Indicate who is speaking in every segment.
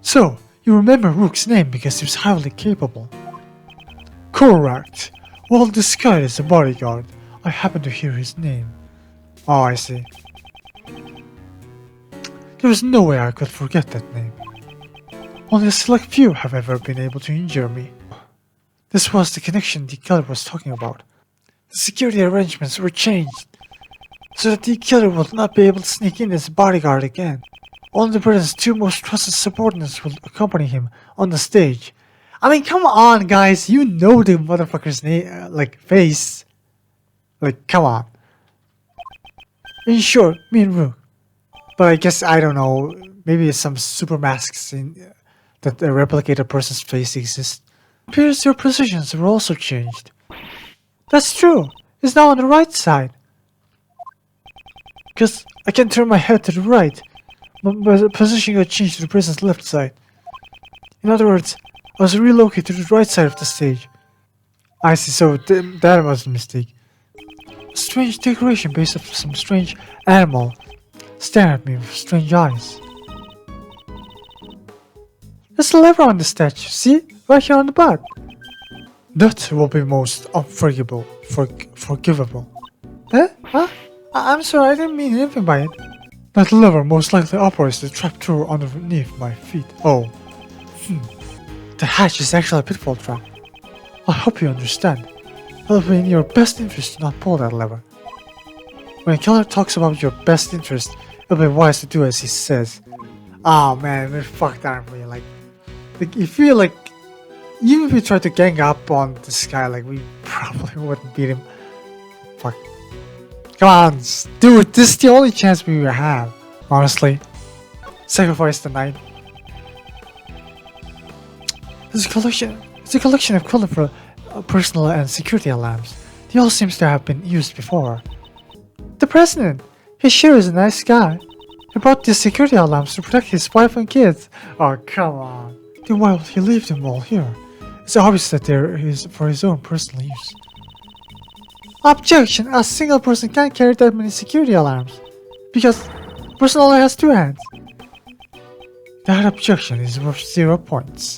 Speaker 1: So, you remember Rook's name because he was highly capable. Correct. Well, this guy is a bodyguard. I happen to hear his name. Oh, I see. There is no way I could forget that name. Only a select few have ever been able to injure me. This was the connection the killer was talking about. The security arrangements were changed so that the killer would not be able to sneak in as a bodyguard again. Only the president's two most trusted subordinates will accompany him on the stage. I mean, come on, guys, you know the motherfucker's name, face. Come on. In short, me and Rook. But I guess, I don't know, maybe some super masks that replicate a person's face exist. It appears your positions were also changed. That's true. It's now on the right side. Because I can turn my head to the right. My position got changed to the person's left side. In other words, I was relocated to the right side of the stage. I see, so that was a mistake. A strange decoration based off some strange animal staring at me with strange eyes. There's a lever on the statue, see? Right here on the back. That will be most unforgivable. Forgivable. Huh? I'm sorry, I didn't mean anything by it. That lever most likely operates the trapdoor underneath my feet. Oh. The hatch is actually a pitfall trap. I hope you understand. It'll be in your best interest to not pull that lever. When a killer talks about your best interest, it'll be wise to do as he says. Oh man, we're fucked, aren't we? You feel like even if we try to gang up on this guy, we probably wouldn't beat him. Fuck. Come on, dude, this is the only chance we will have. Honestly. Sacrifice the night. It's a collection of colorful personal and security alarms. They all seem to have been used before. The president! He sure is a nice guy. He bought these security alarms to protect his wife and kids. Oh, come on. Then why would he leave them all here? It's obvious that they're for his own personal use. Objection! A single person can't carry that many security alarms. Because a person only has 2 hands. That objection is worth 0 points.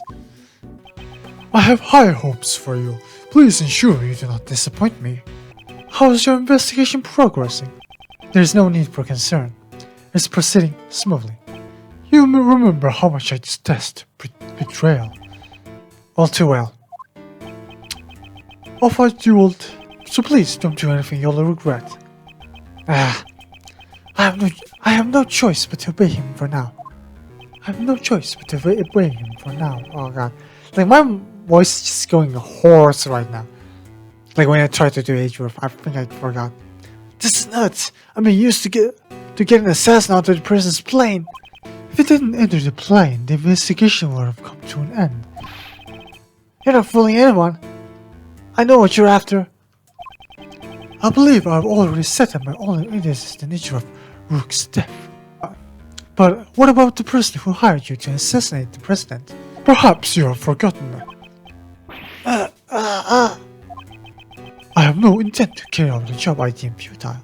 Speaker 1: I have high hopes for you. Please ensure you do not disappoint me. How is your investigation progressing? There is no need for concern. It's proceeding smoothly. You may remember how much I detest betrayal. All too well. I'll fight you, so please don't do anything you'll regret. I have no choice but to obey him for now. Oh god. My voice is just going hoarse right now. When I tried to do Edgeworth, I think I forgot. This is nuts. I'm used to get an assassin out of the person's plane. If it didn't enter the plane, the investigation would have come to an end. You're not fooling anyone. I know what you're after. I believe I've already said that my only interest is the nature of Rook's death. But what about the person who hired you to assassinate the president? Perhaps you have forgotten that. I have no intent to carry out the job I deem futile.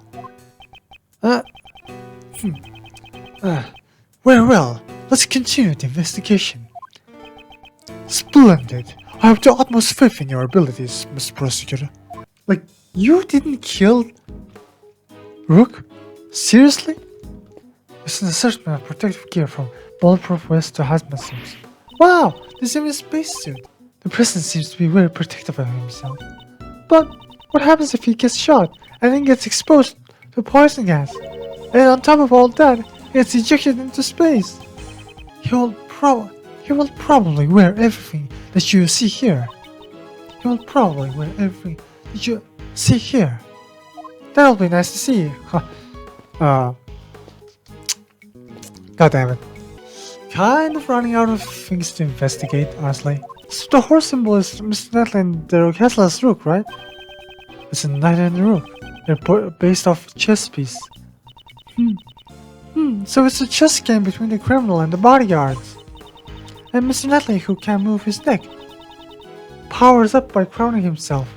Speaker 1: Very well, let's continue the investigation. Splendid. I have the utmost faith in your abilities, Mr. Prosecutor. You didn't kill Rook? Seriously? It's an assertion of protective gear from bulletproof vest to hazmat suits. Wow, this is even a spacesuit. The president seems to be very protective of himself. But what happens if he gets shot and then gets exposed to poison gas? And on top of all that, he gets ejected into space. He will probably wear everything that you see here. That'll be nice to see. God damn it. Kind of running out of things to investigate, honestly. So the horse symbol is Mr. Netley and the Castless Rook, right? It's a knight and a rook. They're based off a chess piece. So it's a chess game between the criminal and the bodyguards. And Mr. Netley, who can't move his neck, powers up by crowning himself.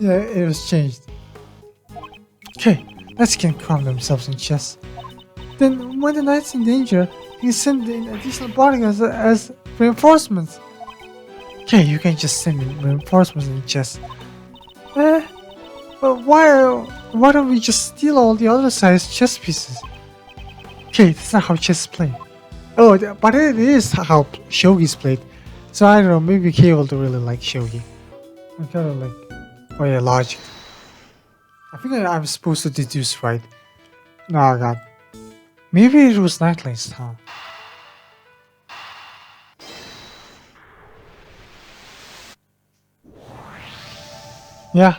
Speaker 1: Yeah, it was changed. Okay, let's can calm themselves in chess. Then, when the knight's in danger, you send in additional bodyguards as reinforcements. Okay, you can just send in reinforcements in chess. But why don't we just steal all the other side's chess pieces? Okay, that's not how chess is played. Oh, but it is how shogi is played. So I don't know, maybe Kay will really like shogi. I'm kind of like, oh yeah, logic. I think I'm supposed to deduce right. Oh god. Maybe it was Nightling's, huh? Yeah.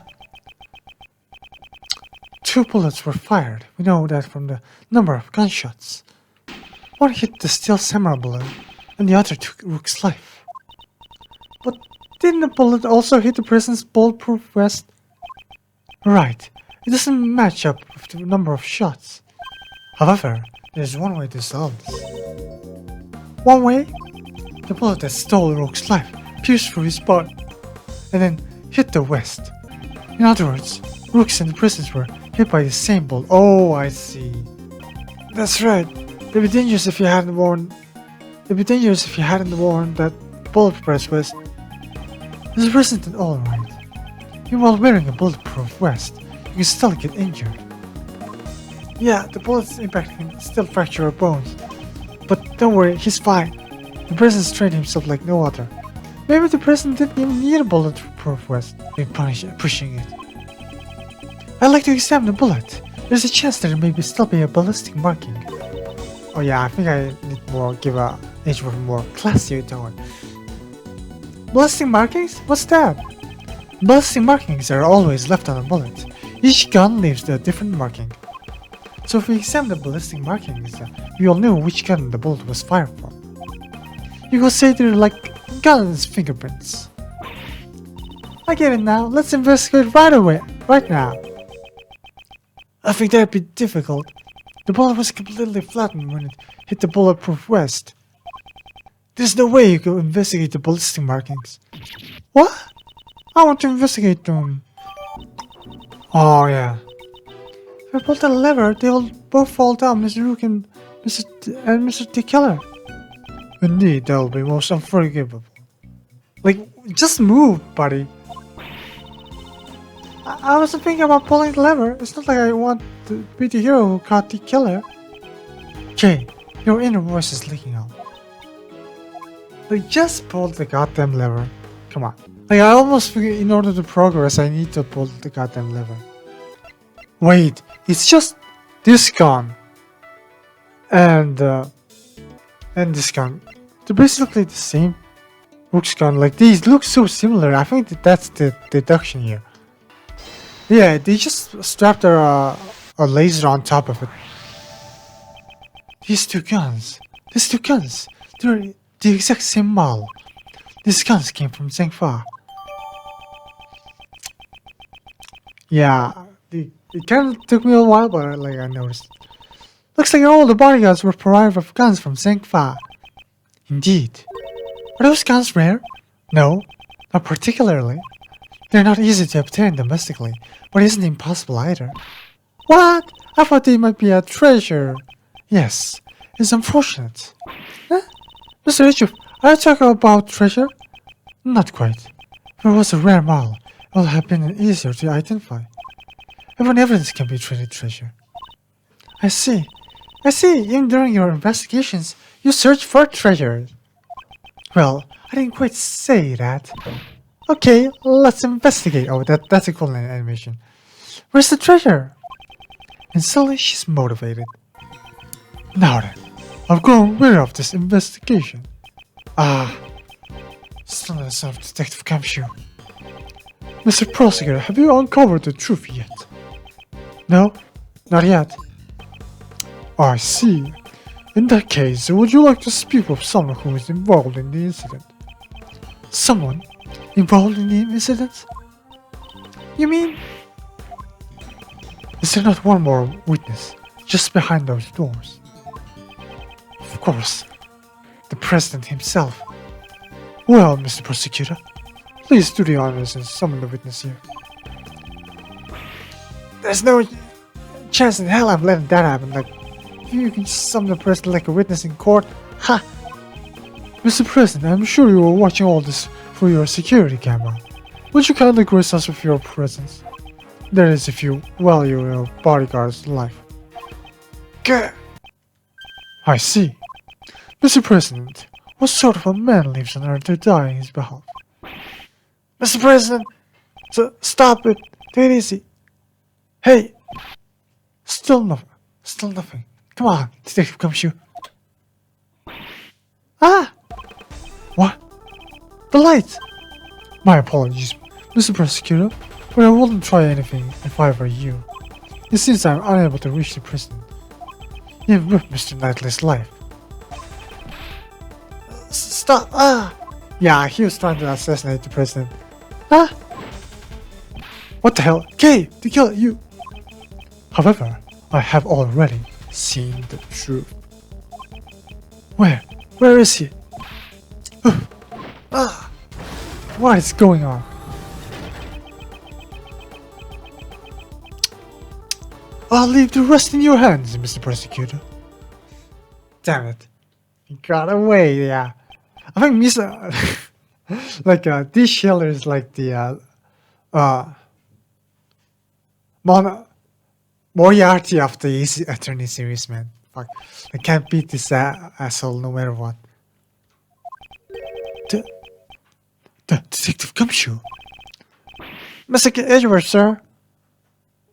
Speaker 1: 2 bullets were fired. We know that from the number of gunshots. One hit the steel samurai bullet, and the other took Rook's life. But didn't the bullet also hit the prison's bulletproof vest? Right. It doesn't match up with the number of shots. However, there's one way to solve this. One way? The bullet that stole Rook's life pierced through his body, and then hit the vest. In other words, Rooks and the prisoners were hit by the same bullet. Oh, I see. That's right. It'd be dangerous if you hadn't worn. That bulletproof vest. This isn't alright. Even while wearing a bulletproof vest, you can still get injured. Yeah, the bullet's impact can still fracture your bones. But don't worry, he's fine. The prisoner trained himself like no other. Maybe the prisoner didn't even need a bulletproof vest in pushing it. I'd like to examine the bullet. There's a chance that there may still be a ballistic marking. Oh yeah, I think I need more, give Edgeworth more classy tone. Ballistic markings? What's that? Ballistic markings are always left on a bullet. Each gun leaves a different marking. So if we examine the ballistic markings, we all know which gun the bullet was fired from. You could say they're like guns' fingerprints. I get it now. Let's investigate right now. I think that'd be difficult. The bullet was completely flattened when it hit the bulletproof vest. There's no way you could investigate the ballistic markings. What? I want to investigate them. Oh yeah. If I pull the lever, they will both fall down, Mr. Rook and Mr. T. Keller. Indeed, that will be most unforgivable. Like, just move, buddy. I wasn't thinking about pulling the lever. It's not like I want to be the hero who caught the killer. Okay, your inner voice is leaking out. Like, just pull the goddamn lever. Come on. Like, I almost figured in order to progress, I need to pull the goddamn lever. Wait, it's just this gun. And this gun. They're basically the same. Rook's gun. Like, these look so similar. I think that's the deduction here. Yeah, they just strapped a laser on top of it. These two guns, they're the exact same model. These guns came from Zhengfa. Yeah, it kind of took me a while, but like I noticed. Looks like all the bodyguards were provided with guns from Zhengfa. Indeed. Are those guns rare? No, not particularly. They're not easy to obtain domestically, but it isn't impossible either. What? I thought they might be a treasure. Yes, it's unfortunate. Huh? Mr. Edgeworth, are you talking about treasure? Not quite. If it was a rare model, it would have been easier to identify. Even evidence can be treated treasure. I see. Even during your investigations, you searched for treasures. Well, I didn't quite say that. Okay, let's investigate. Oh, that's a cool animation. Where's the treasure? And suddenly she's motivated. Now then, I've grown weary of this investigation. Still not son of Detective Kamshu. Mr. Prosecutor, have you uncovered the truth yet? No, not yet. I see. In that case, would you like to speak with someone who is involved in the incident? Someone? Involved in the incident? You mean? Is there not one more witness just behind those doors? Of course, the president himself. Well, Mr. Prosecutor, please do the honors and summon the witness here. There's no chance in hell I'm letting that happen. Like, if you can summon the president like a witness in court, ha! Mr. President, I'm sure you were watching all this for your security camera. Would you kindly grace us with your presence? That is, if you value your bodyguard's life. Gah! I see. Mr. President, what sort of a man lives on Earth to die in his behalf? Mr. President! Stop it! Take it easy! Hey! Still nothing. Still nothing. Come on, Detective Gumshoe. Ah! What? The light! My apologies, Mr. Prosecutor, but I wouldn't try anything if I were you. It seems I'm unable to reach the president, even with Mr. Knightley's life. Stop! Ah! Yeah, he was trying to assassinate the president. Ah! What the hell? Kay, to kill you! However, I have already seen the truth. Where? Where is he? Ah! What is going on? I'll leave the rest in your hands, Mr. Prosecutor. Damn it. He got away, yeah. I think Mr. like, this Schiller is like the, Moriarty of the Easy Attorney series, man. Fuck. I can't beat this asshole no matter what. The Detective Gumshoe. Mr. Edgeworth, sir.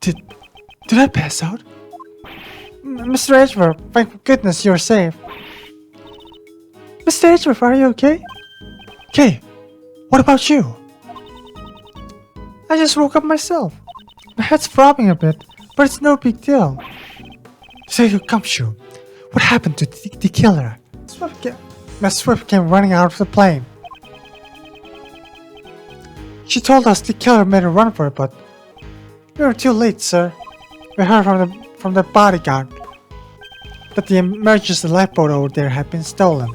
Speaker 1: Did I pass out? Mr. Edgeworth, thank goodness you're safe. Mr. Edgeworth, are you okay? Kay, what about you? I just woke up myself. My head's throbbing a bit, but it's no big deal. Detective Gumshoe, what happened to the killer? Miss Swift came running out of the plane. She told us the killer made a run for it, but we were too late, sir. We heard from the bodyguard that the emergency lifeboat over there had been stolen.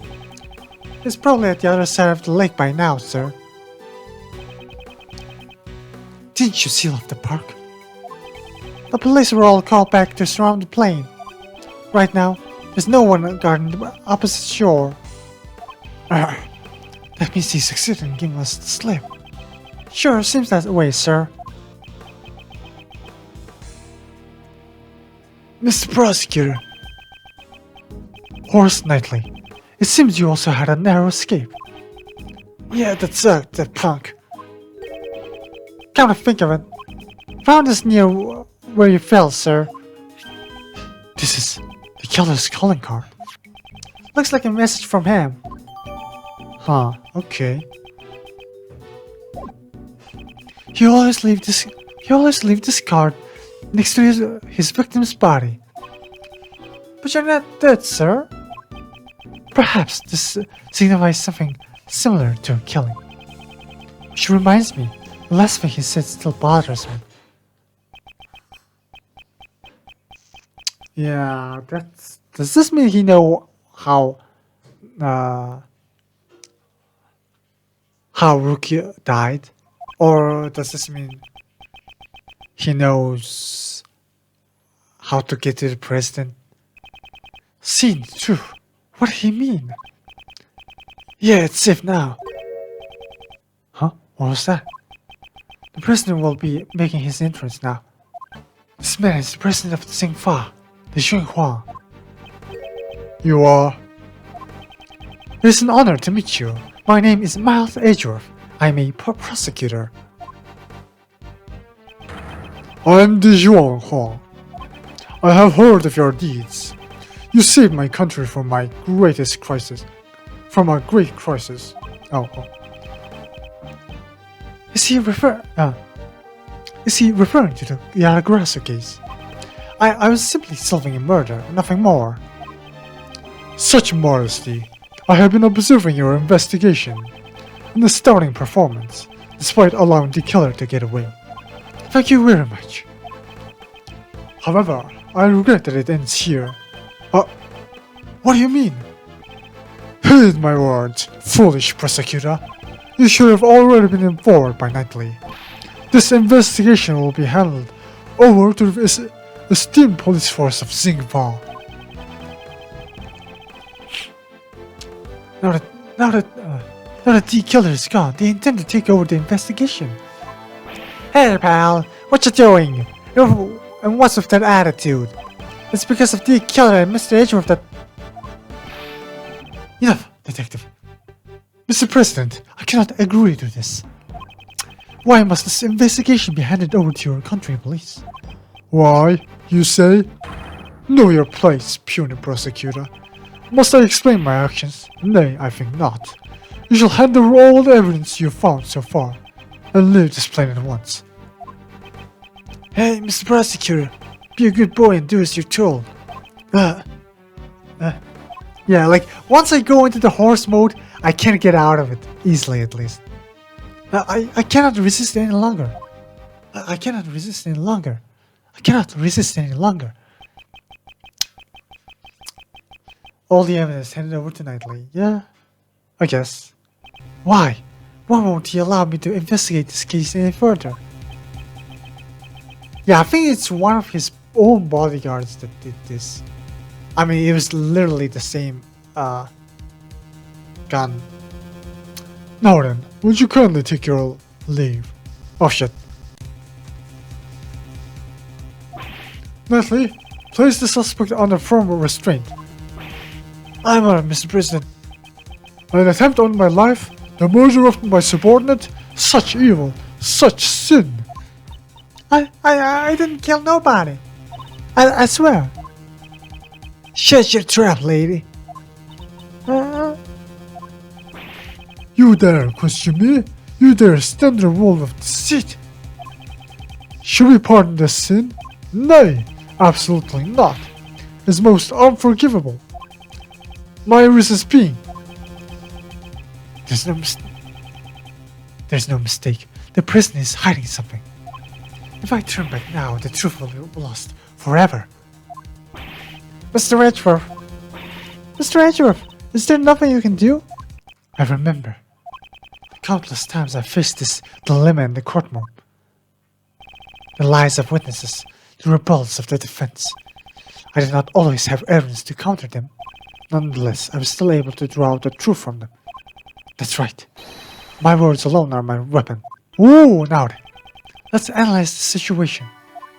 Speaker 1: It's probably at the other side of the lake by now, sir. Didn't you seal off the park? The police were all called back to surround the plane. Right now, there's no one guarding the opposite shore. That means he succeeded in giving us the slip. Sure, seems that way, sir. Mr. Prosecutor. Horace Knightley, it seems you also had a narrow escape. Yeah, that's that punk. Come to think of it, found this near where you fell, sir. This is the killer's calling card. Looks like a message from him. Huh, okay. He always leave this card next to his victim's body. But you're not dead, sir. Perhaps this signifies something similar to a killing. Which reminds me, the last thing he said still bothers me. Yeah, does this mean he know how Rookie died? Or does this mean he knows how to get to the president? Seen the truth. What did he mean? Yeah, it's safe now. Huh? What was that? The president will be making his entrance now. This man is the president of the Xingfa, the Xinhua. You are? It is an honor to meet you. My name is Miles Edgeworth. I'm a prosecutor. I'm the Xinhua. I have heard of your deeds. You saved my country from my greatest crisis. From a great crisis. Oh. Is he referring to the Yaragrasso case? I was simply solving a murder, nothing more. Such modesty. I have been observing your investigation. An astounding performance, despite allowing the killer to get away. Thank you very much. However, I regret that it ends here. What do you mean? Heed my words, foolish prosecutor. You should have already been informed by Knightley. This investigation will be handed over to the esteemed police force of Xingfa. Now that the killer is gone, they intend to take over the investigation. Hey pal, what you doing? And what's with that attitude? It's because of the killer and Mr. Edgeworth that... Enough, detective. Mr. President, I cannot agree to this. Why must this investigation be handed over to your country police? Why, you say? Know your place, puny prosecutor. Must I explain my actions? Nay, I think not. You shall hand over all the evidence you found so far, and leave this plane at once. Hey, Mr. Prosecutor, be a good boy and do as you're told. Yeah, like, once I go into the horse mode, I can't get out of it, easily at least. I cannot resist any longer. I cannot resist any longer. I cannot resist any longer. All the evidence handed over to Knightley, yeah? I guess. Why? Why won't he allow me to investigate this case any further? Yeah, I think it's one of his own bodyguards that did this. I mean, it was literally the same, gun. Now then, would you kindly take your leave? Oh shit. Knightley, place the suspect under firm restraint. I'm on, Mr. President. An attempt on my life, the murder of my subordinate, such evil, such sin. I didn't kill nobody. I swear. Shut your trap, lady. You dare question me? You dare stand the wall of deceit? Should we pardon this sin? Nay, absolutely not. It's most unforgivable. My reasons being... There's no mistake. The prisoner is hiding something. If I turn back now, the truth will be lost forever. Mr. Edgeworth! Mr. Edgeworth! Is there nothing you can do? I remember. Countless times I faced this dilemma in the courtroom. The lies of witnesses, the rebels of the defense. I did not always have evidence to counter them. Nonetheless, I was still able to draw out the truth from them. That's right. My words alone are my weapon. Ooh, now then. Let's analyze the situation.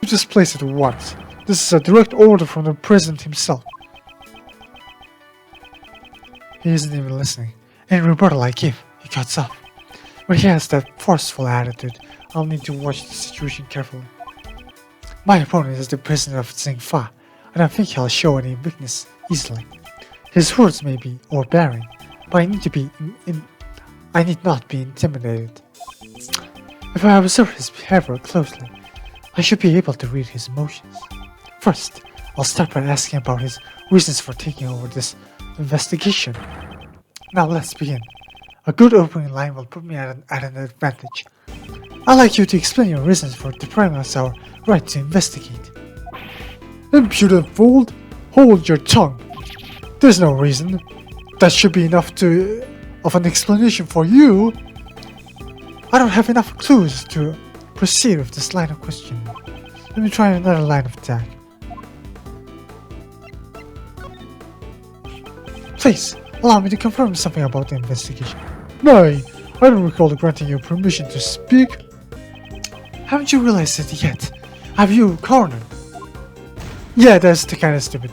Speaker 1: Leave this place at once. This is a direct order from the president himself. He isn't even listening. Any rebuttal I give, he cuts off. When he has that forceful attitude, I'll need to watch the situation carefully. My opponent is the president of Xingfa. I don't think he'll show any weakness easily. His words may be overbearing, but I need not be intimidated. If I observe his behavior closely, I should be able to read his emotions. First, I'll start by asking about his reasons for taking over this investigation. Now let's begin. A good opening line will put me at an advantage. I'd like you to explain your reasons for depriving us our right to investigate. Impudent fool! Hold your tongue! There's no reason. That should be enough of an explanation for you. I don't have enough clues to proceed with this line of questioning. Let me try another line of attack. Please, allow me to confirm something about the investigation. Nay, I don't recall granting you permission to speak. Haven't you realized it yet? Have you cornered? Yeah, that's the kind of stupid.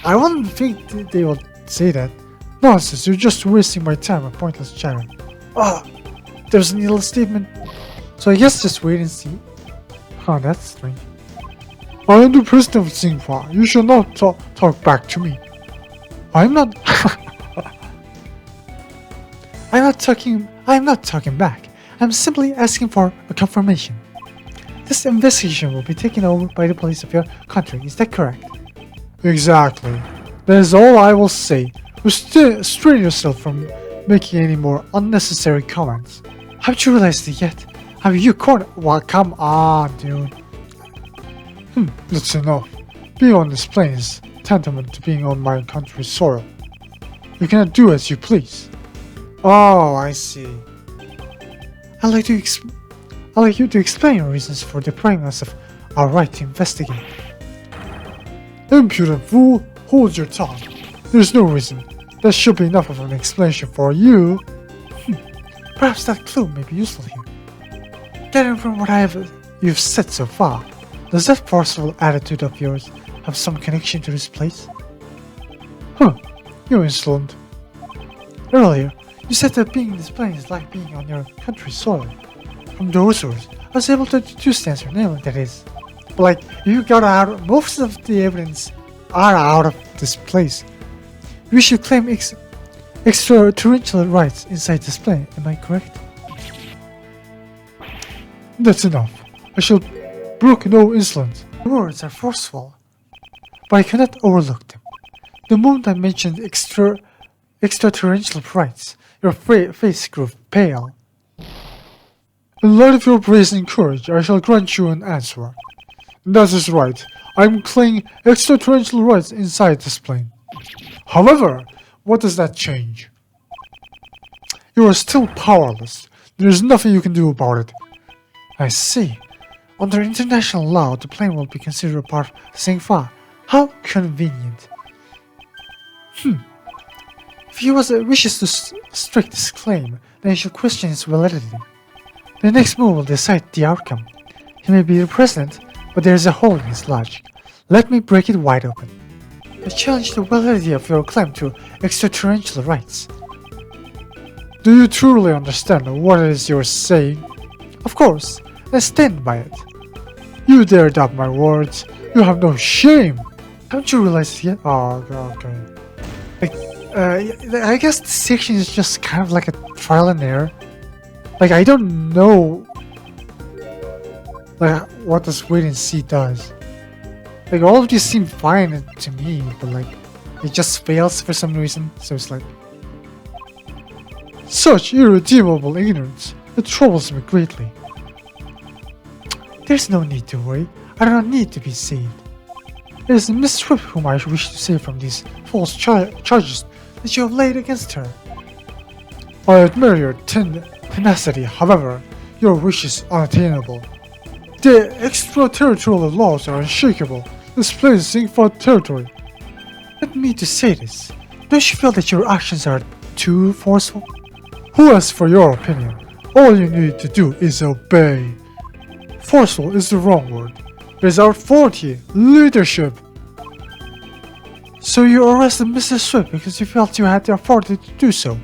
Speaker 1: I wouldn't think they would say that. Nonsense, you're just wasting my time with pointless chatter. There's an illegal statement. So I guess just wait and see. Huh, that's strange. I am the president of Xingfa. You shall not talk back to me. I'm not... I'm not talking back. I'm simply asking for a confirmation. This investigation will be taken over by the police of your country, is that correct? Exactly. That is all I will say. Restrain yourself from making any more unnecessary comments. Haven't you realized it yet? Have you cornered? Well, come on, dude. That's enough. Being on this plane is tantamount to being on my country's soil. You cannot do as you please. Oh, I see. I'd like you to explain your reasons for depriving us of our right to investigate. Impudent fool, hold your tongue. There's no reason. That should be enough of an explanation for you. Perhaps that clue may be useful here. Gathering from what you've said so far, does that forceful attitude of yours have some connection to this place? You're insolent. Earlier, you said that being in this plane is like being on your country's soil. From those words, I was able to deduce the answer, namely that is. But like, you got out, most of the evidence are out of this place. We should claim extraterrestrial rights inside this plane, am I correct? That's enough. I shall brook no insolence. The words are forceful, but I cannot overlook them. The moment I mentioned extraterrestrial rights, your face grew pale. In light of your brazen courage, I shall grant you an answer. That is right. I am claiming extraterrestrial rights inside this plane. However, what does that change? You are still powerless. There is nothing you can do about it. I see. Under international law, the plane will be considered a part of Singfa. How convenient. If he wishes to strike this claim, then he should question its validity. The next move will decide the outcome. He may be the president, but there is a hole in his logic. Let me break it wide open. I challenge the validity of your claim to extraterrestrial rights. Do you truly understand what it is you're saying? Of course, I stand by it. You dare doubt my words. You have no shame. Haven't you realized it yet? Oh, okay. I guess this section is just kind of like a trial and error. Like, I don't know like what this wait and see does. Like, all of these seem fine to me, but like, it just fails for some reason, so it's like... Such irredeemable ignorance, it troubles me greatly. There's no need to worry, I do not need to be saved. It is Miss Swift whom I wish to save from these false charges that you have laid against her. I admire your tenacity, however, your wish is unattainable. The extraterritorial laws are unshakable. This place is Singfa territory. Let me to say this. Don't you feel that your actions are too forceful? Who asks for your opinion? All you need to do is obey. Forceful is the wrong word. There's authority, leadership. So you arrested Mrs. Swift because you felt you had the authority to do so?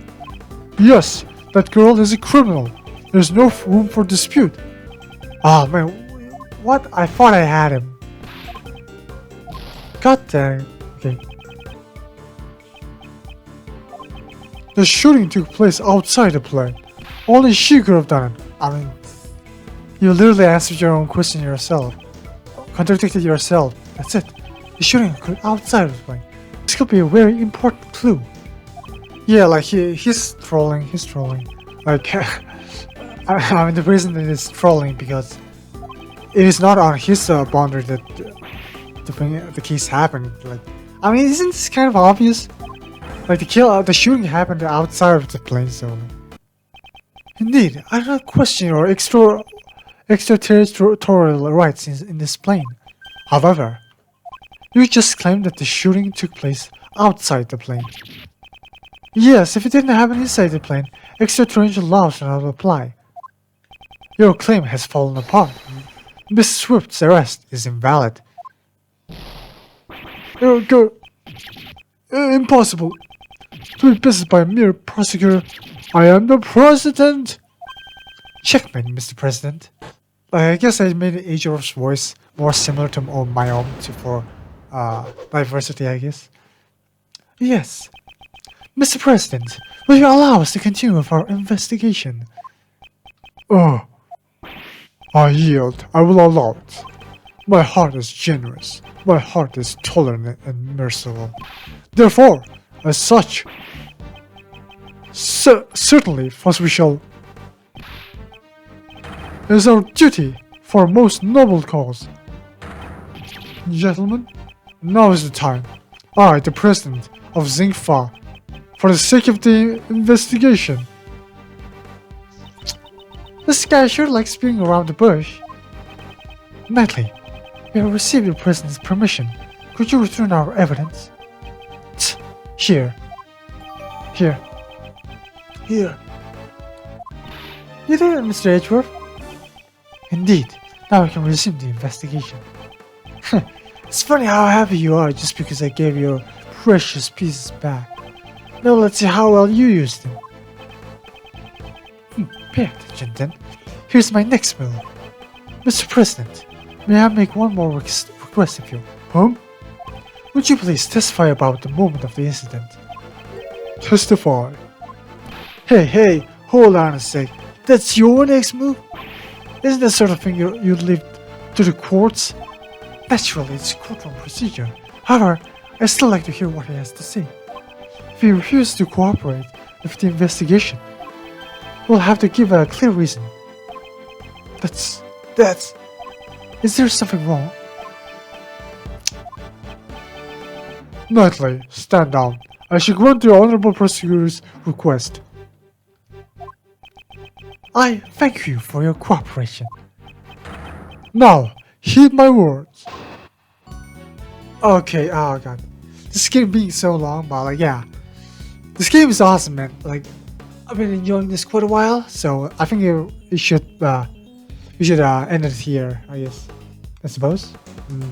Speaker 1: Yes, that girl is a criminal. There's no room for dispute. Ah man, what? I thought I had him. God damn. Okay. The shooting took place outside the plane. Only she could have done it. I mean, you literally answered your own question yourself. Contradicted yourself. That's it. The shooting occurred outside of the plane. This could be a very important clue. Yeah, like he's trolling. He's trolling. Like, I mean, the reason that he's trolling because it is not on his boundary that the case happened. Like, I mean, isn't this kind of obvious? Like the shooting happened outside of the plane, so. Indeed, I do not question your extraterritorial rights in this plane. However, you just claimed that the shooting took place outside the plane. Yes, if it didn't happen inside the plane, extraterrestrial laws should not apply. Your claim has fallen apart. Miss Swift's arrest is invalid. Impossible. To be busted by a mere prosecutor. I am the president. Checkmate, Mr. President. I guess I made Edgeworth's voice more similar to my own for diversity, I guess. Yes. Mr. President, will you allow us to continue with our investigation? Oh, I yield. I will allow it. My heart is generous. My heart is tolerant and merciful. Therefore, as such, certainly, first we shall. It is our duty for a most noble cause. Gentlemen, now is the time. I, the President of Singfa, for the sake of the investigation. This guy sure likes being around the bush. Knightley, we have received your President's permission. Could you return our evidence? Here. Here. Here. You did it, Mr. Edgeworth. Indeed. Now we can resume the investigation. It's funny how happy you are just because I gave your precious pieces back. Now let's see how well you used them. Pay attention then. Here's my next move. Mr. President, may I make one more request of you? Would you please testify about the moment of the incident? Testify? Hey, hold on a sec. That's your next move? Isn't that sort of thing you'd leave to the courts? Naturally, it's a courtroom procedure. However, I still like to hear what he has to say. If he refuses to cooperate with the investigation, we'll have to give a clear reason. That's... Is there something wrong? Knightley, stand down. I should grant the Honorable Prosecutor's request. I thank you for your cooperation. Now, heed my words. Okay, oh god. This game being so long, but like, yeah. This game is awesome, man. Like, I've been enjoying this quite a while, so I think we should end it here, I guess. I suppose. And then